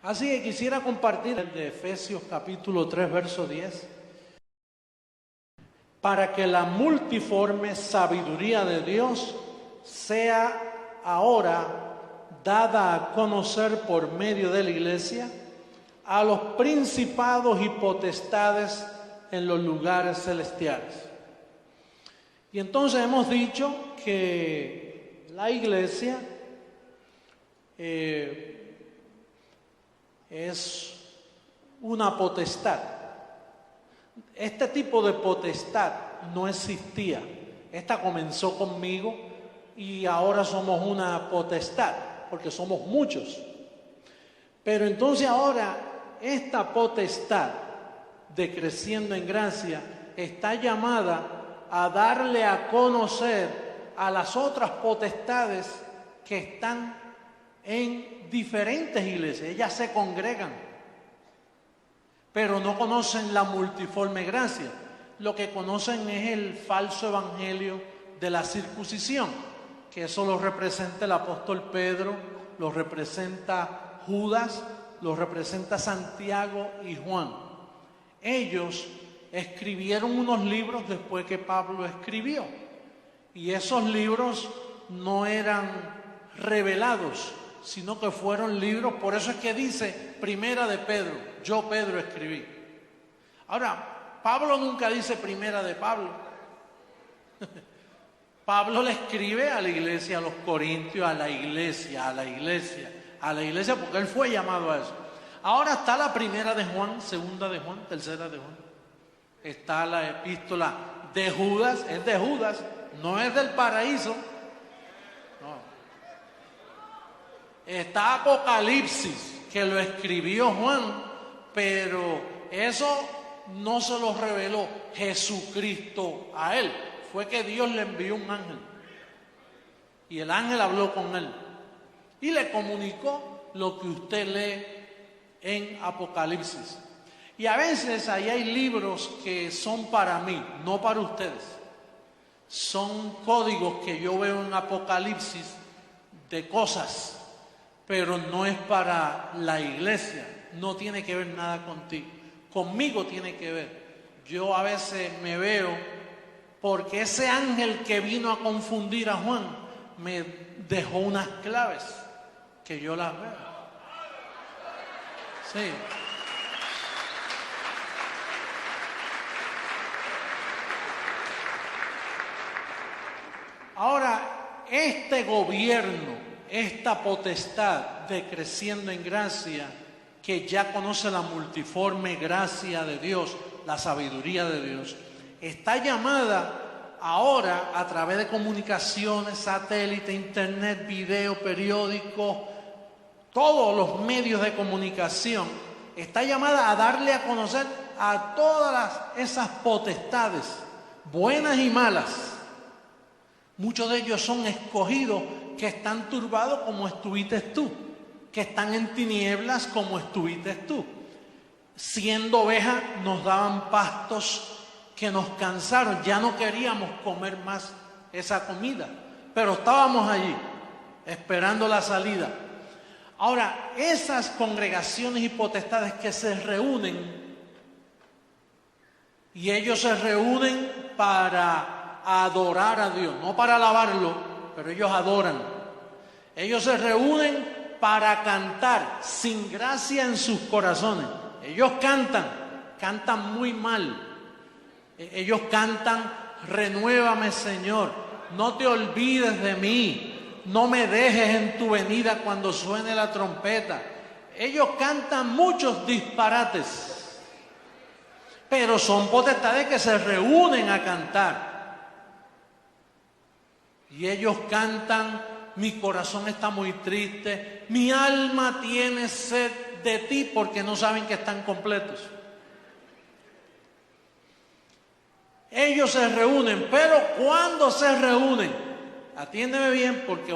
Así que quisiera compartir el de Efesios capítulo 3, verso 10. Para que la multiforme sabiduría de Dios sea ahora dada a conocer por medio de la iglesia a los principados y potestades en los lugares celestiales. Y entonces hemos dicho que la iglesia es una potestad. Este tipo de potestad no existía. Esta comenzó conmigo y ahora somos una potestad, porque somos muchos. Pero entonces ahora esta potestad de creciendo en gracia está llamada a darle a conocer a las otras potestades que están en diferentes iglesias. Ellas se congregan, pero no conocen la multiforme gracia. Lo que conocen es el falso evangelio de la circuncisión, que eso lo representa el apóstol Pedro, lo representa Judas, lo representa Santiago y Juan. Ellos escribieron unos libros después que Pablo escribió, y esos libros no eran revelados, sino que fueron libros. Por eso es que dice Primera de Pedro, yo Pedro escribí. Ahora, Pablo nunca dice Primera de Pablo. Pablo le escribe a la iglesia, a los corintios, a la iglesia, porque él fue llamado a eso. Ahora está la Primera de Juan, Segunda de Juan, Tercera de Juan. Está la epístola de Judas, es de Judas, no es del paraíso. Está Apocalipsis, que lo escribió Juan, pero eso no se lo reveló Jesucristo a él. Fue que Dios le envió un ángel. Y el ángel habló con él. Y le comunicó lo que usted lee en Apocalipsis. Y a veces ahí hay libros que son para mí, no para ustedes. Son códigos que yo veo en Apocalipsis de cosas, pero no es para la iglesia, no tiene que ver nada contigo, conmigo tiene que ver. Yo a veces me veo, porque ese ángel que vino a confundir a Juan me dejó unas claves que yo las veo. Sí. Ahora, este gobierno, esta potestad de creciendo en gracia, que ya conoce la multiforme gracia de Dios, la sabiduría de Dios, está llamada ahora a través de comunicaciones, satélite, internet, video, periódicos, todos los medios de comunicación, está llamada a darle a conocer a todas esas potestades, buenas y malas. Muchos de ellos son escogidos que están turbados como estuviste tú, que están en tinieblas como estuviste tú. Siendo ovejas nos daban pastos que nos cansaron, ya no queríamos comer más esa comida, pero estábamos allí esperando la salida. Ahora, esas congregaciones y potestades que se reúnen, y ellos se reúnen para adorar a Dios, no para alabarlo, pero ellos adoran. Ellos se reúnen para cantar sin gracia en sus corazones. Ellos cantan muy mal. Ellos cantan, renuévame Señor, no te olvides de mí, no me dejes en tu venida cuando suene la trompeta. Ellos cantan muchos disparates, pero son potestades que se reúnen a cantar. Y ellos cantan, mi corazón está muy triste, mi alma tiene sed de ti, porque no saben que están completos. Ellos se reúnen, pero cuando se reúnen, atiéndeme bien, porque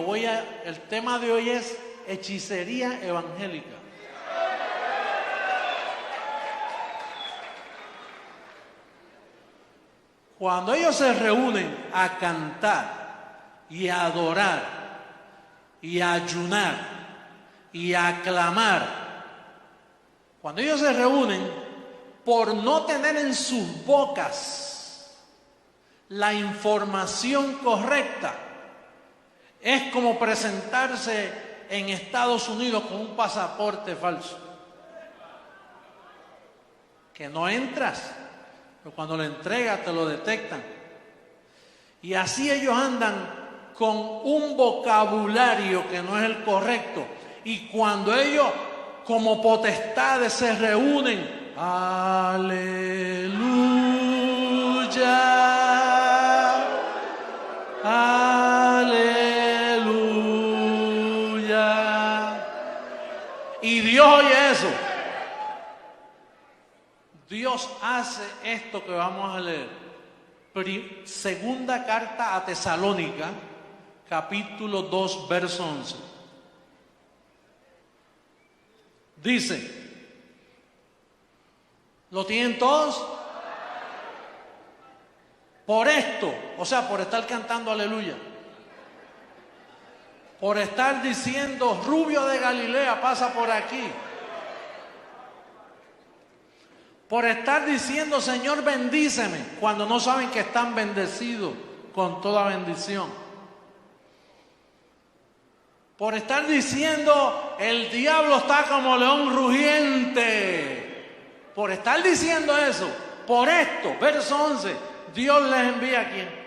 el tema de hoy es hechicería evangélica. Cuando ellos se reúnen a cantar y a adorar y a ayunar y a clamar Cuando ellos se reúnen, por no tener en sus bocas la información correcta, es como presentarse en Estados Unidos con un pasaporte falso. Que no entras, pero cuando lo entregas te lo detectan. Y así ellos andan con un vocabulario que no es el correcto. Y cuando ellos como potestades se reúnen, aleluya, aleluya. Y Dios oye eso. Dios hace esto que vamos a leer. Segunda carta a Tesalónica, capítulo 2, verso 11. Dice, ¿lo tienen todos? Por esto, o sea, por estar cantando aleluya, por estar diciendo Rubio de Galilea pasa por aquí, por estar diciendo Señor bendíceme cuando no saben que están bendecidos con toda bendición, por estar diciendo el diablo está como león rugiente, por estar diciendo eso, por esto, verso 11, Dios les envía ¿a quién?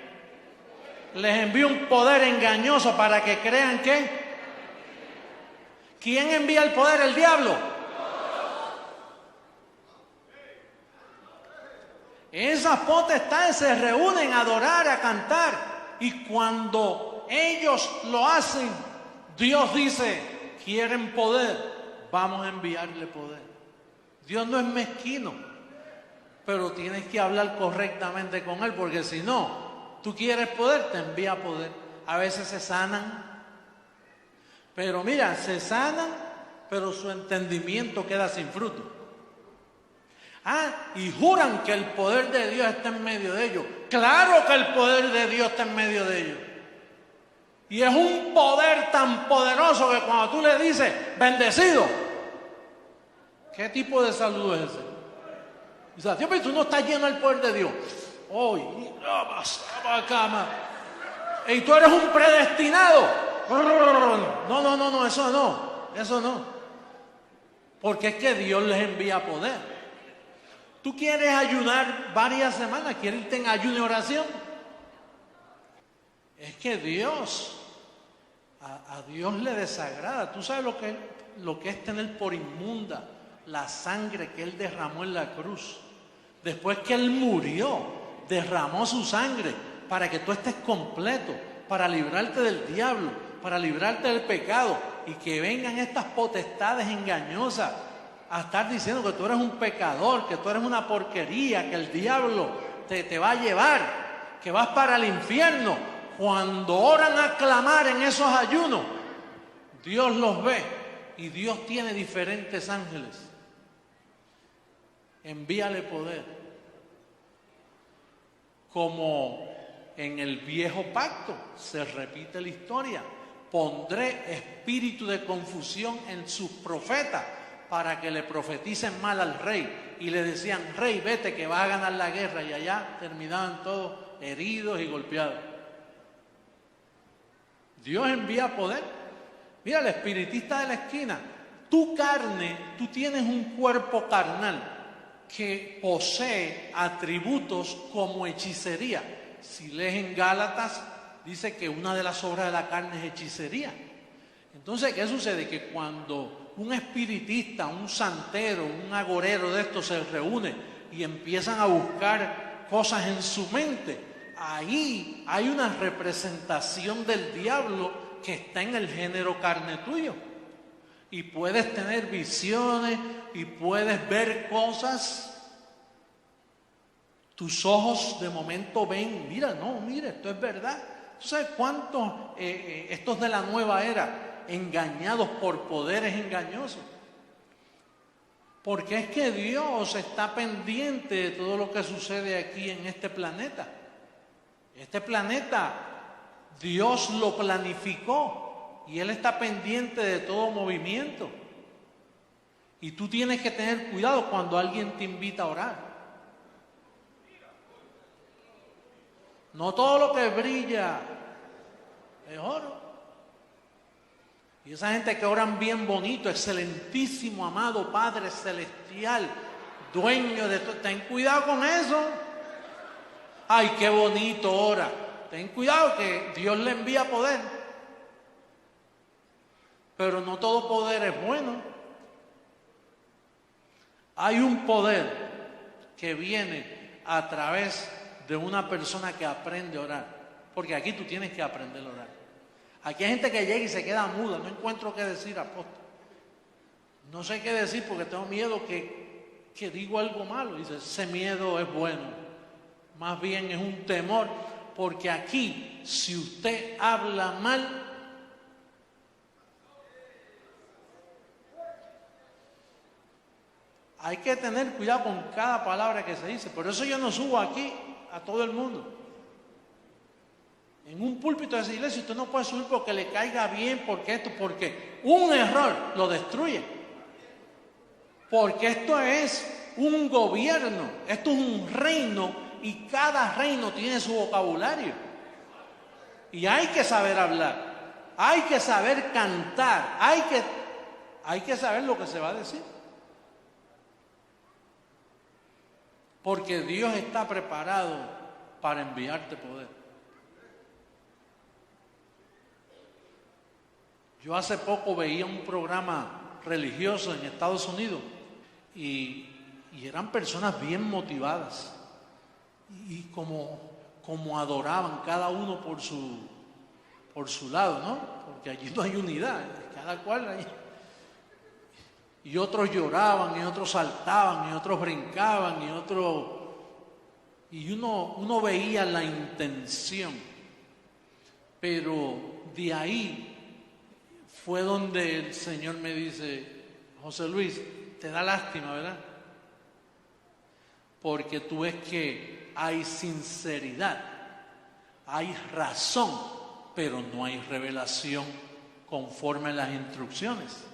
Les envía un poder engañoso para que crean que ¿quién envía el poder? El diablo. Esas potestades se reúnen a adorar, a cantar, y cuando ellos lo hacen, Dios dice, quieren poder, vamos a enviarle poder. Dios no es mezquino, pero tienes que hablar correctamente con Él, porque si no, tú quieres poder, te envía poder. A veces se sanan, pero mira, se sanan, pero su entendimiento queda sin fruto. Y juran que el poder de Dios está en medio de ellos. Claro que el poder de Dios está en medio de ellos. Y es un poder tan poderoso que cuando tú le dices, bendecido, ¿qué tipo de saludo es ese? Dice, Dios, pero tú no estás lleno del poder de Dios. Y tú eres un predestinado. No, eso no. Porque es que Dios les envía poder. ¿Tú quieres ayunar varias semanas? ¿Quieres irte en ayuno y oración? Es que Dios, a Dios le desagrada. ¿Tú sabes lo que es tener por inmunda la sangre que Él derramó en la cruz? Después que Él murió, derramó su sangre para que tú estés completo, para librarte del diablo, para librarte del pecado, y que vengan estas potestades engañosas a estar diciendo que tú eres un pecador, que tú eres una porquería, que el diablo te va a llevar, que vas para el infierno. Cuando oran a clamar en esos ayunos, Dios los ve y Dios tiene diferentes ángeles. Envíale poder. Como en el viejo pacto se repite la historia. Pondré espíritu de confusión en sus profetas para que le profeticen mal al rey, y le decían, rey, vete que vas a ganar la guerra, y allá terminaban todos heridos y golpeados. Dios envía poder. Mira, el espiritista de la esquina, tu carne, tú tienes un cuerpo carnal que posee atributos como hechicería. Si lees en Gálatas, dice que una de las obras de la carne es hechicería. Entonces, ¿qué sucede? Que cuando un espiritista, un santero, un agorero de estos se reúne y empiezan a buscar cosas en su mente, ahí hay una representación del diablo que está en el género carne tuyo. Y puedes tener visiones y puedes ver cosas. Tus ojos de momento ven, mira, esto es verdad. ¿Tú sabes cuántos estos de la nueva era engañados por poderes engañosos? Porque es que Dios está pendiente de todo lo que sucede aquí en este planeta. Este planeta Dios lo planificó y Él está pendiente de todo movimiento. Y tú tienes que tener cuidado cuando alguien te invita a orar. No todo lo que brilla es oro. Y esa gente que oran bien bonito, excelentísimo, amado Padre Celestial, dueño de todo, ten cuidado con eso. Ay, qué bonito ora. Ten cuidado que Dios le envía poder. Pero no todo poder es bueno. Hay un poder que viene a través de una persona que aprende a orar. Porque aquí tú tienes que aprender a orar. Aquí hay gente que llega y se queda muda. No encuentro qué decir, apóstol. No sé qué decir porque tengo miedo que digo algo malo. Dice, ese miedo es bueno. Más bien es un temor. Porque aquí, si usted habla mal, hay que tener cuidado con cada palabra que se dice. Por eso yo no subo aquí a todo el mundo. En un púlpito de esa iglesia usted no puede subir porque le caiga bien, porque un error lo destruye. Porque esto es un gobierno, esto es un reino y cada reino tiene su vocabulario. Y hay que saber hablar, hay que saber cantar, hay que saber lo que se va a decir. Porque Dios está preparado para enviarte poder. Yo hace poco veía un programa religioso en Estados Unidos y eran personas bien motivadas y como adoraban cada uno por su lado, ¿no? Porque allí no hay unidad, cada cual hay. Y otros lloraban, y otros saltaban, y otros brincaban, y uno veía la intención. Pero de ahí fue donde el Señor me dice, José Luis, te da lástima, ¿verdad? Porque tú ves que hay sinceridad, hay razón, pero no hay revelación conforme a las instrucciones.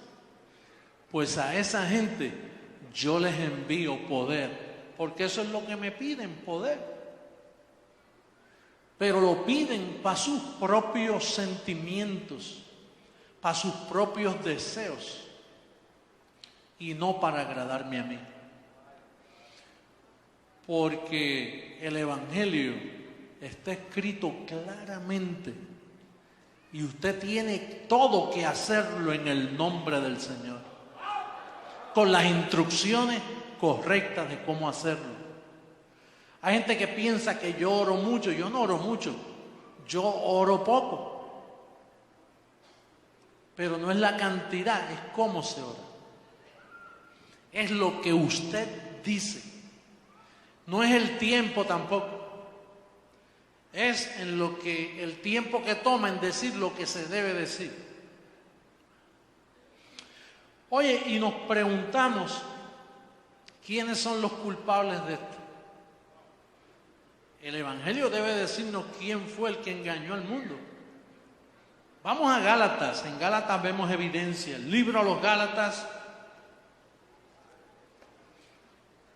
Pues a esa gente yo les envío poder, porque eso es lo que me piden, poder. Pero lo piden para sus propios sentimientos, para sus propios deseos, y no para agradarme a mí. Porque el Evangelio está escrito claramente y usted tiene todo que hacerlo en el nombre del Señor, con las instrucciones correctas de cómo hacerlo. Hay gente que piensa que yo oro mucho. Yo no oro mucho, yo oro poco. Pero no es la cantidad, es cómo se ora. Es lo que usted dice. No es el tiempo tampoco. Es en lo que el tiempo que toma en decir lo que se debe decir. Oye, y nos preguntamos, ¿quiénes son los culpables de esto? El Evangelio debe decirnos quién fue el que engañó al mundo. Vamos a Gálatas. En Gálatas vemos evidencia. El libro a los Gálatas,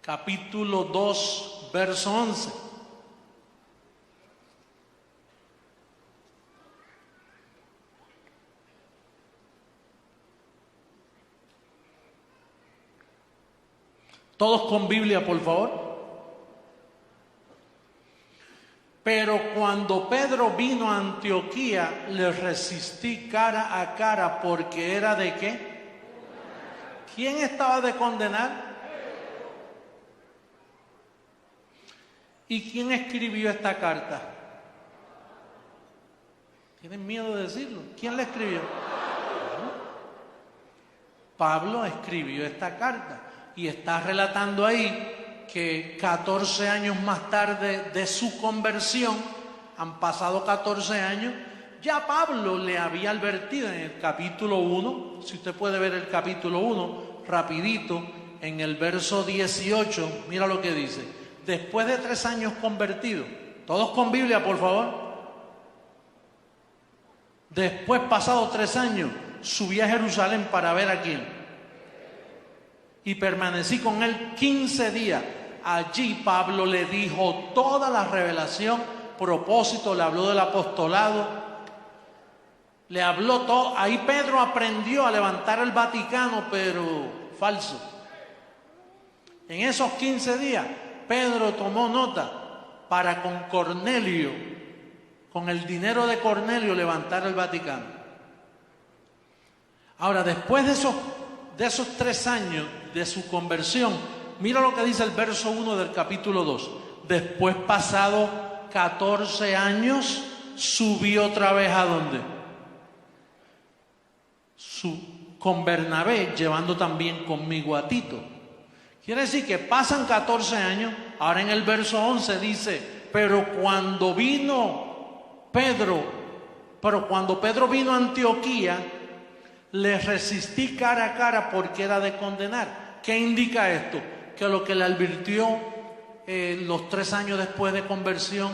capítulo 2, verso 11. Todos con Biblia, por favor. Pero cuando Pedro vino a Antioquía, le resistí cara a cara, porque era ¿de qué? ¿Quién estaba de condenar? ¿Y quién escribió esta carta? ¿Tienen miedo de decirlo? ¿Quién la escribió? Pablo escribió esta carta y está relatando ahí que 14 años más tarde de su conversión, han pasado 14 años, ya Pablo le había advertido en el capítulo 1, si usted puede ver el capítulo 1, rapidito, en el verso 18, mira lo que dice: después de 3 años convertido, todos con Biblia, por favor. Después, pasados 3 años, subí a Jerusalén para ver a quién. y permanecí con él 15 días. Allí Pablo le dijo toda la revelación, propósito, le habló del apostolado, le habló todo. Ahí Pedro aprendió a levantar el Vaticano, pero falso. En esos 15 días, Pedro tomó nota para con Cornelio, con el dinero de Cornelio, levantar el Vaticano. Ahora, después de esos 3 años de su conversión, mira lo que dice el verso 1 del capítulo 2. Después, pasado 14 años, subí otra vez ¿a dónde? Con Bernabé, llevando también conmigo a Tito. Quiere decir que pasan 14 años. Ahora en el verso 11 dice, pero cuando Pedro vino a Antioquía, le resistí cara a cara porque era de condenar. ¿Qué indica esto? Que lo que le advirtió los 3 años después de conversión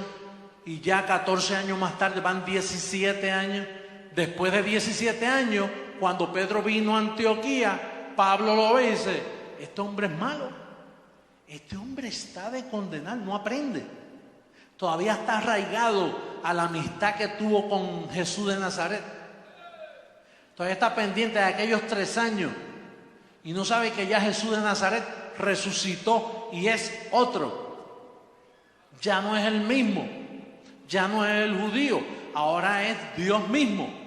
y ya 14 años más tarde, van 17 años. Después de 17 años, cuando Pedro vino a Antioquía, Pablo lo ve y dice, este hombre es malo, este hombre está de condenar, no aprende. Todavía está arraigado a la amistad que tuvo con Jesús de Nazaret. Todavía está pendiente de aquellos 3 años y no sabe que ya Jesús de Nazaret resucitó y es otro. Ya no es el mismo, ya no es el judío, ahora es Dios mismo.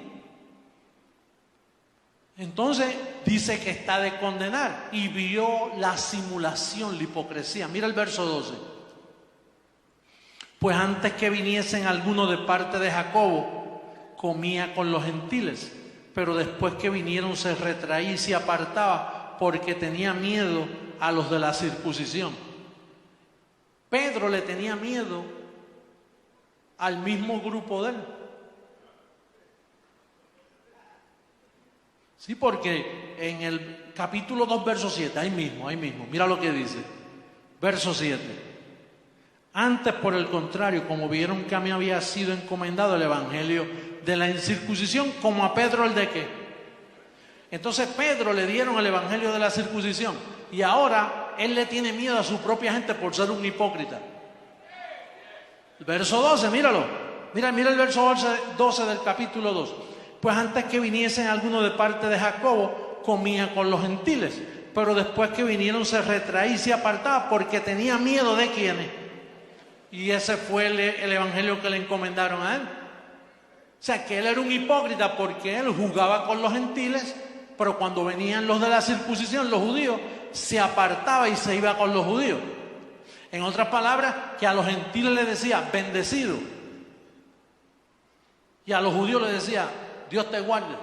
Entonces dice que está de condenar y vio la simulación, la hipocresía. Mira el verso 12. Pues antes que viniesen algunos de parte de Jacobo, comía con los gentiles, pero después que vinieron se retraía y se apartaba porque tenía miedo a los de la circuncisión. Pedro le tenía miedo al mismo grupo de él. Sí, porque en el capítulo 2, verso 7, ahí mismo, mira lo que dice. Verso 7. Antes, por el contrario, como vieron que a mí había sido encomendado el evangelio de la incircuncisión, como a Pedro el de qué. Entonces Pedro le dieron el evangelio de la circuncisión y ahora él le tiene miedo a su propia gente por ser un hipócrita. El verso 12, míralo. Mira el verso 12 del capítulo 2. Pues antes que viniesen algunos de parte de Jacobo, comía con los gentiles, pero después que vinieron se retraía y se apartaba porque tenía miedo de quiénes. Y ese fue el evangelio que le encomendaron a él. O sea, que él era un hipócrita porque él jugaba con los gentiles, pero cuando venían los de la circuncisión, los judíos, se apartaba y se iba con los judíos. En otras palabras, que a los gentiles les decía, bendecido. Y a los judíos les decía, Dios te guarde.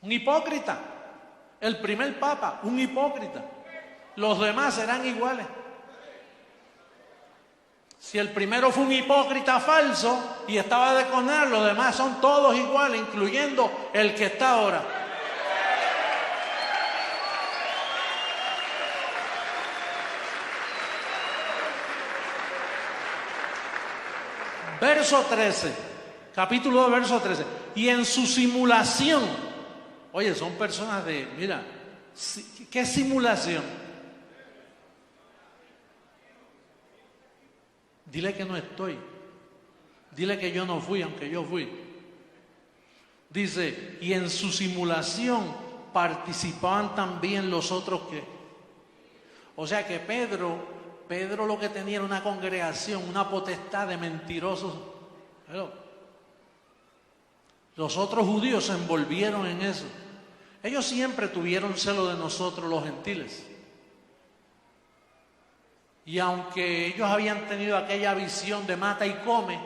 Un hipócrita. El primer papa, un hipócrita. Los demás serán iguales. Si el primero fue un hipócrita falso y estaba de condenar, los demás son todos iguales, incluyendo el que está ahora. Verso 13, capítulo 2, verso 13. Y en su simulación, oye, son personas de, mira, ¿qué simulación? Dile que no estoy. Dile que yo no fui, aunque yo fui. Dice, y en su simulación participaban también los otros que. O sea que Pedro lo que tenía era una congregación, una potestad de mentirosos. Los otros judíos se envolvieron en eso. Ellos siempre tuvieron celo de nosotros los gentiles. Y aunque ellos habían tenido aquella visión de mata y come,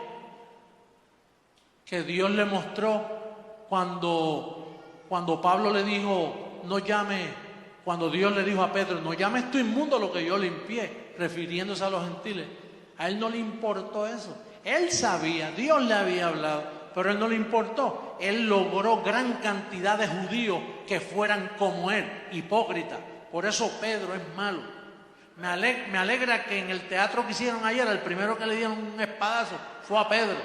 que Dios le mostró cuando Pablo le dijo, no llame, cuando Dios le dijo a Pedro, no llames esto inmundo lo que yo limpié, refiriéndose a los gentiles, a él no le importó eso. Él sabía, Dios le había hablado, pero a él no le importó. Él logró gran cantidad de judíos que fueran como él, hipócritas. Por eso Pedro es malo. Me alegra que en el teatro que hicieron ayer, el primero que le dieron un espadazo fue a Pedro.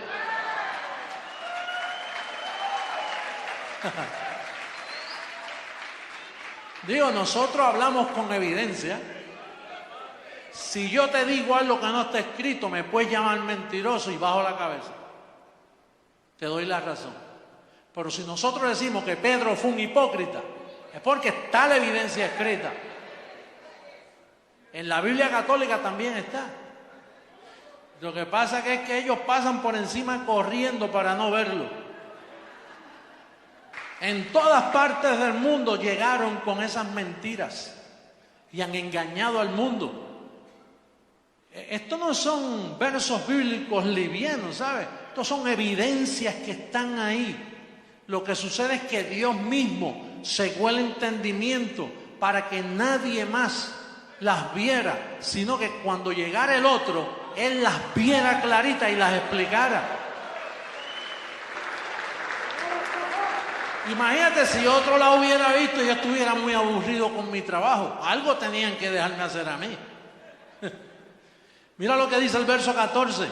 Digo, nosotros hablamos con evidencia. Si yo te digo algo que no está escrito, me puedes llamar mentiroso y bajo la cabeza. Te doy la razón. Pero si nosotros decimos que Pedro fue un hipócrita, es porque está la evidencia escrita. En la Biblia católica también está. Lo que pasa es que ellos pasan por encima corriendo para no verlo. En todas partes del mundo llegaron con esas mentiras y han engañado al mundo. Estos no son versos bíblicos livianos, ¿sabes? Estos son evidencias que están ahí. Lo que sucede es que Dios mismo cegó el entendimiento para que nadie más las viera, sino que cuando llegara el otro, Él las viera claritas y las explicara. Imagínate si otro la hubiera visto y yo estuviera muy aburrido con mi trabajo. Algo tenían que dejarme hacer a mí. Mira lo que dice el verso 14.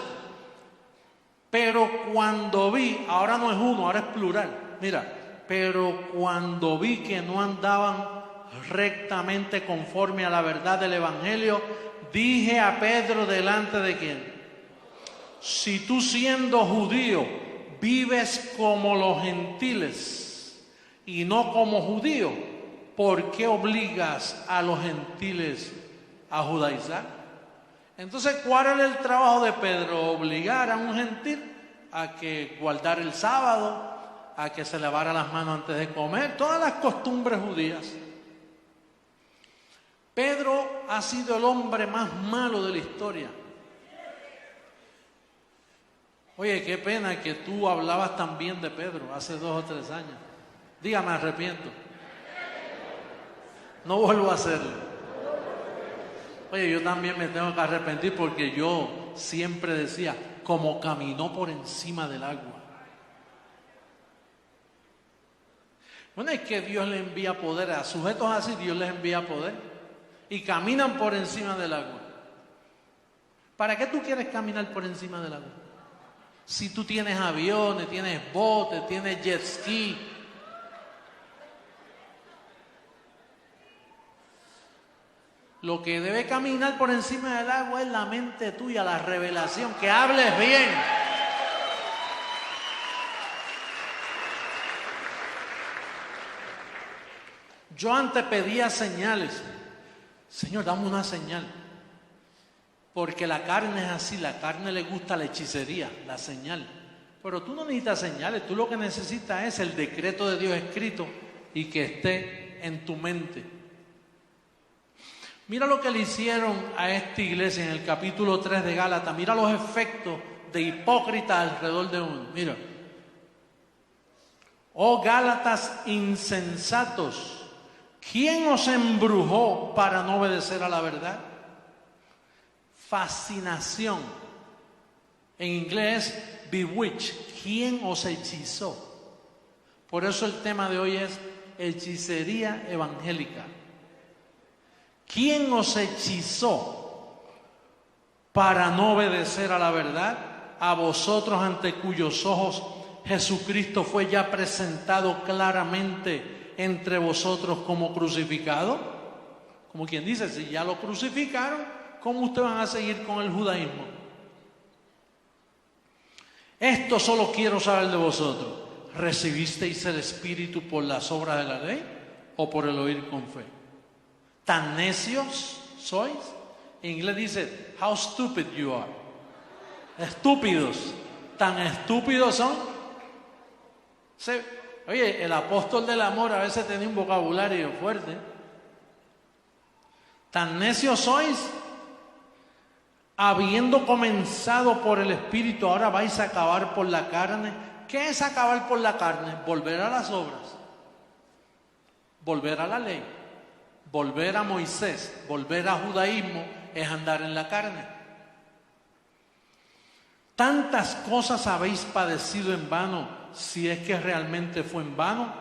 Pero cuando vi, ahora no es uno, ahora es plural. Mira, pero cuando vi que no andaban rectamente conforme a la verdad del Evangelio, dije a Pedro delante de quién: si tú siendo judío vives como los gentiles y no como judío, ¿por qué obligas a los gentiles a judaizar? Entonces, ¿cuál era el trabajo de Pedro? Obligar a un gentil a que guardara el sábado, a que se lavara las manos antes de comer, todas las costumbres judías. Pedro ha sido el hombre más malo de la historia. Oye, qué pena que tú hablabas tan bien de Pedro hace 2 o 3 años. Dígame, me arrepiento. No vuelvo a hacerlo. Oye, yo también me tengo que arrepentir porque yo siempre decía, como caminó por encima del agua. Bueno, es que Dios le envía poder a sujetos así, Dios les envía poder y caminan por encima del agua. ¿Para qué tú quieres caminar por encima del agua? Si tú tienes aviones, tienes botes, tienes jet ski. Lo que debe caminar por encima del agua es la mente tuya, la revelación, que hables bien. Yo antes pedía señales. Señor, dame una señal. Porque la carne es así, la carne le gusta la hechicería, la señal. Pero tú no necesitas señales, tú lo que necesitas es el decreto de Dios escrito y que esté en tu mente. Mira lo que le hicieron a esta iglesia en el capítulo 3 de Gálatas. Mira los efectos de hipócritas alrededor de uno. Mira. Oh Gálatas insensatos, ¿quién os embrujó para no obedecer a la verdad? Fascinación. En inglés, bewitch. ¿Quién os hechizó? Por eso el tema de hoy es hechicería evangélica. ¿Quién os hechizó para no obedecer a la verdad? A vosotros ante cuyos ojos Jesucristo fue ya presentado claramente entre vosotros como crucificado. Como quien dice, si ya lo crucificaron, ¿cómo ustedes van a seguir con el judaísmo? Esto solo quiero saber de vosotros. ¿Recibisteis el Espíritu por las obras de la ley o por el oír con fe? ¿Tan necios sois? En inglés dice, how stupid you are. Estúpidos. ¿Tan estúpidos son? Oye, el apóstol del amor a veces tenía un vocabulario fuerte. ¿Tan necios sois? Habiendo comenzado por el Espíritu, ahora vais a acabar por la carne. ¿Qué es acabar por la carne? Volver a las obras. Volver a la ley. Volver a Moisés, volver a judaísmo es andar en la carne. Tantas cosas habéis padecido en vano, si es que realmente fue en vano.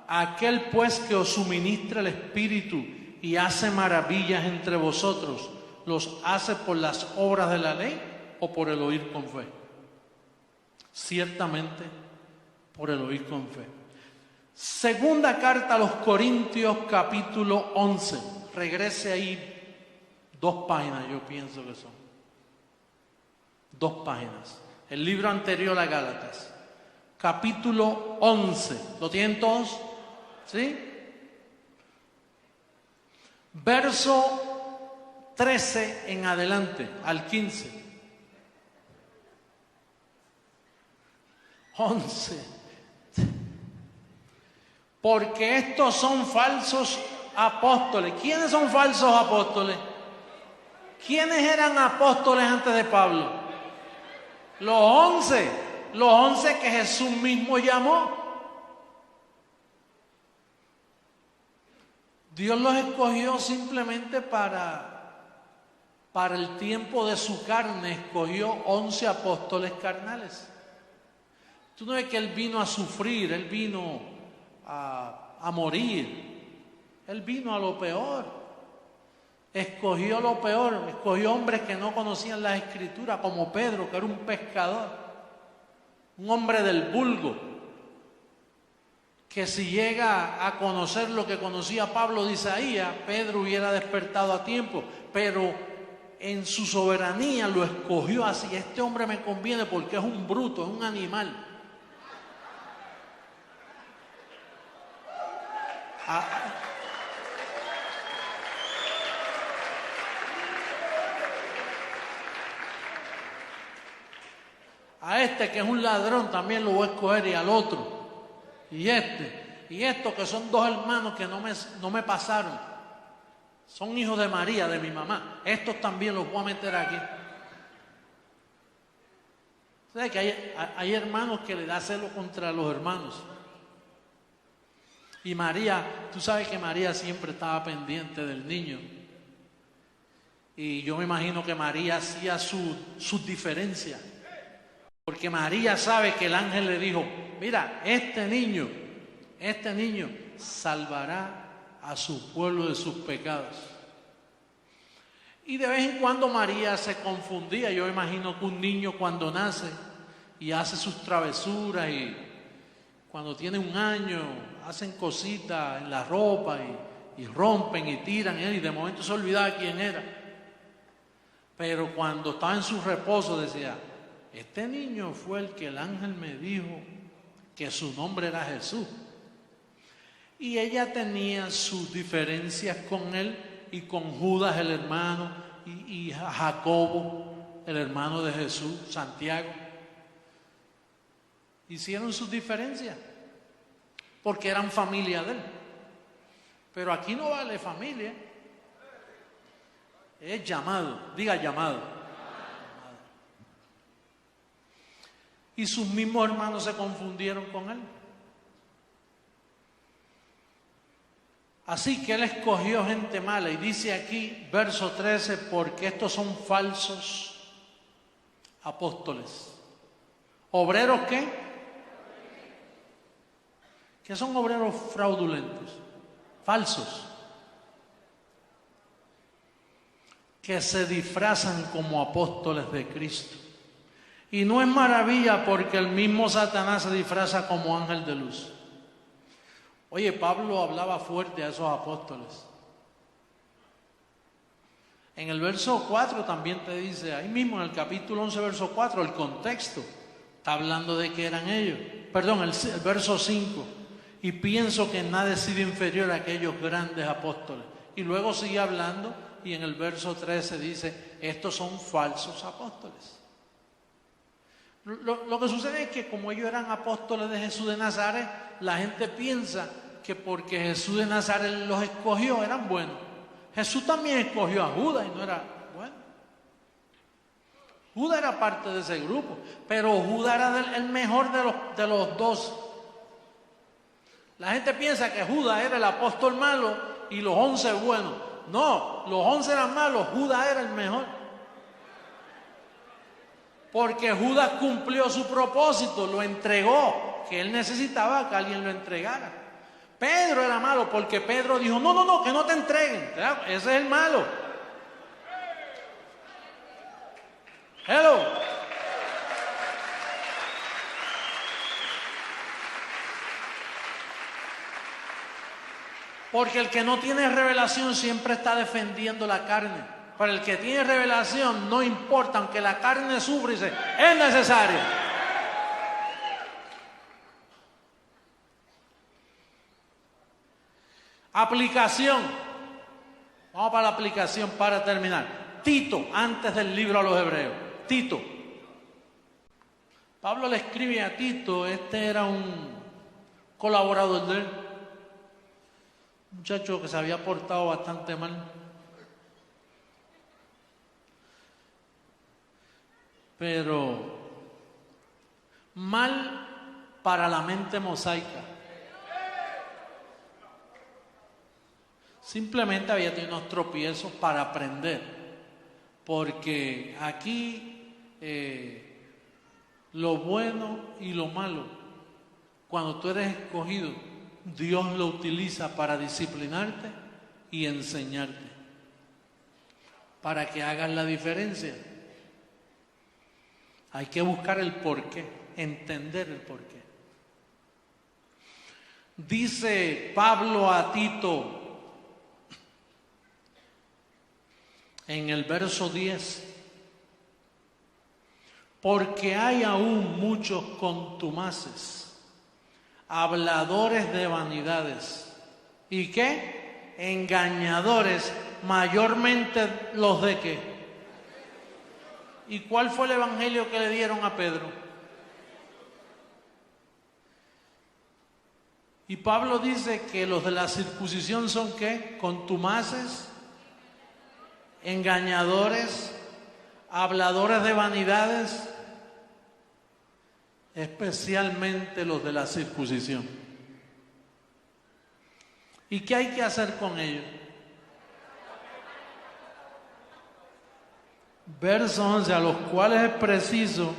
Aquel pues que os suministra el Espíritu y hace maravillas entre vosotros, ¿los hace por las obras de la ley o por el oír con fe? Ciertamente por el oír con fe. Segunda carta a los Corintios, capítulo 11. Regrese ahí 2 páginas, yo pienso que son. 2 páginas. El libro anterior a Gálatas. Capítulo 11. ¿Lo tienen todos? ¿Sí? Verso 13 en adelante, al 15. 11. Porque estos son falsos apóstoles. ¿Quiénes son falsos apóstoles? ¿Quiénes eran apóstoles antes de Pablo? Los 11. Los 11 que Jesús mismo llamó. Dios los escogió simplemente para el tiempo de su carne. Escogió 11 apóstoles carnales. Tú no ves que Él vino a sufrir, Él vino a morir. Él vino a lo peor. Escogió lo peor. Escogió hombres que no conocían las Escrituras, como Pedro, que era un pescador, un hombre del vulgo, que si llega a conocer lo que conocía Pablo de Isaías, Pedro hubiera despertado a tiempo, pero en su soberanía lo escogió así. Este hombre me conviene porque es un bruto, es un animal. A este que es un ladrón también lo voy a escoger, y al otro, y estos que son 2 hermanos que no me pasaron, son hijos de María, de mi mamá, estos también los voy a meter aquí. ¿Sabes que hay hermanos que le da celo contra los hermanos? Y María, tú sabes que María siempre estaba pendiente del niño. Y yo me imagino que María hacía sus diferencias. Porque María sabe que el ángel le dijo, mira, este niño salvará a su pueblo de sus pecados. Y de vez en cuando María se confundía. Yo me imagino que un niño cuando nace y hace sus travesuras, y cuando tiene 1 año hacen cositas en la ropa y rompen y tiran, y de momento se olvidaba quién era. Pero cuando estaba en su reposo decía, este niño fue el que el ángel me dijo que su nombre era Jesús. Y ella tenía sus diferencias con él y con Judas el hermano y Jacobo el hermano de Jesús, Santiago. Hicieron sus diferencias porque eran familia de él. Pero aquí no vale familia, es llamado, diga llamado. Y sus mismos hermanos se confundieron con él. Así que él escogió gente mala. Y dice aquí, verso 13, porque estos son falsos apóstoles. ¿Obreros qué? ¿Qué son obreros fraudulentos? Falsos. Que se disfrazan como apóstoles de Cristo. Y no es maravilla porque el mismo Satanás se disfraza como ángel de luz. Oye, Pablo hablaba fuerte a esos apóstoles. En el verso 4 también te dice, ahí mismo en el capítulo 11, verso 4, el contexto está hablando de que eran ellos. Perdón, el verso 5. Y pienso que nada he sido inferior a aquellos grandes apóstoles. Y luego sigue hablando y en el verso 13 dice, estos son falsos apóstoles. Lo que sucede es que como ellos eran apóstoles de Jesús de Nazaret, la gente piensa que porque Jesús de Nazaret los escogió, eran buenos. Jesús también escogió a Judas y no era bueno. Judas era parte de ese grupo, pero Judas era el mejor de los 12. La gente piensa que Judas era el apóstol malo y los 11 buenos. No, los 11 eran malos, Judas era el mejor. Porque Judas cumplió su propósito, lo entregó, que él necesitaba que alguien lo entregara. Pedro era malo porque Pedro dijo, no, que no te entreguen. Ese es el malo. Hello. Porque el que no tiene revelación siempre está defendiendo la carne. Pero el que tiene revelación no importa, aunque la carne sufre, dice, es necesario. Aplicación. Vamos para la aplicación para terminar. Tito, antes del libro a los Hebreos. Tito. Pablo le escribe a Tito, este era un colaborador de él. Un muchacho que se había portado bastante mal. Pero mal para la mente mosaica. Simplemente había tenido unos tropiezos para aprender. Porque aquí lo bueno y lo malo, cuando tú eres escogido, Dios lo utiliza para disciplinarte y enseñarte. Para que hagas la diferencia. Hay que buscar el porqué, entender el porqué. Dice Pablo a Tito en el verso 10, porque hay aún muchos contumaces, habladores de vanidades, ¿y qué? Engañadores, mayormente los de qué. ¿Y cuál fue el evangelio que le dieron a Pedro? Y Pablo dice que los de la circuncisión son ¿qué? Contumaces, engañadores, habladores de vanidades, especialmente los de la circuncisión. ¿Y qué hay que hacer con ellos? Verso 11, a los cuales es preciso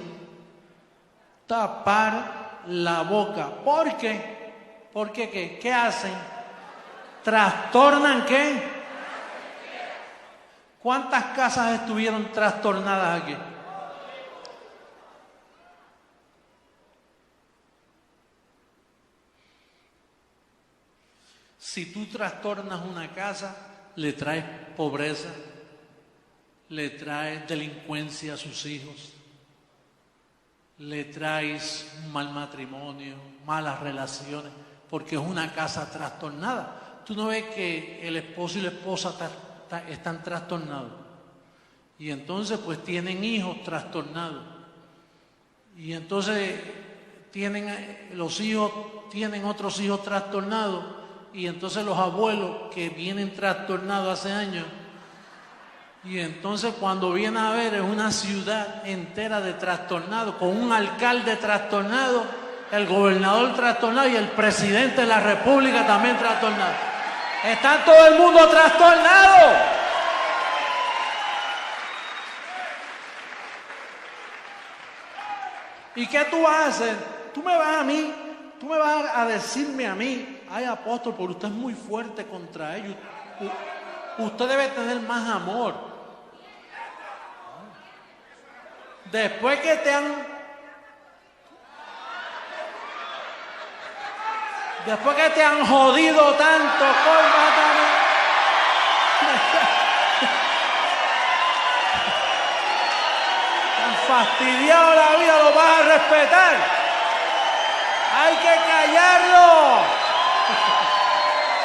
tapar la boca. ¿Por qué? ¿Por qué qué? ¿Qué hacen? ¿Trastornan qué? ¿Cuántas casas estuvieron trastornadas aquí? Si tú trastornas una casa, le traes pobreza, le traes delincuencia a sus hijos, le traes un mal matrimonio, malas relaciones, porque es una casa trastornada. Tú no ves que el esposo y la esposa están trastornados, y entonces pues tienen hijos trastornados, y entonces los hijos tienen otros hijos trastornados, y entonces los abuelos que vienen trastornados hace años. Y entonces cuando viene a ver es una ciudad entera de trastornados, con un alcalde trastornado, el gobernador trastornado y el presidente de la república también trastornado. Está todo el mundo trastornado. ¿Y qué tú vas a hacer? Tú me vas a decirme a mí, ay apóstol, pero usted es muy fuerte contra ellos. Usted debe tener más amor. Después que te han jodido tanto, te han fastidiado la vida, lo vas a respetar. Hay que callarlo.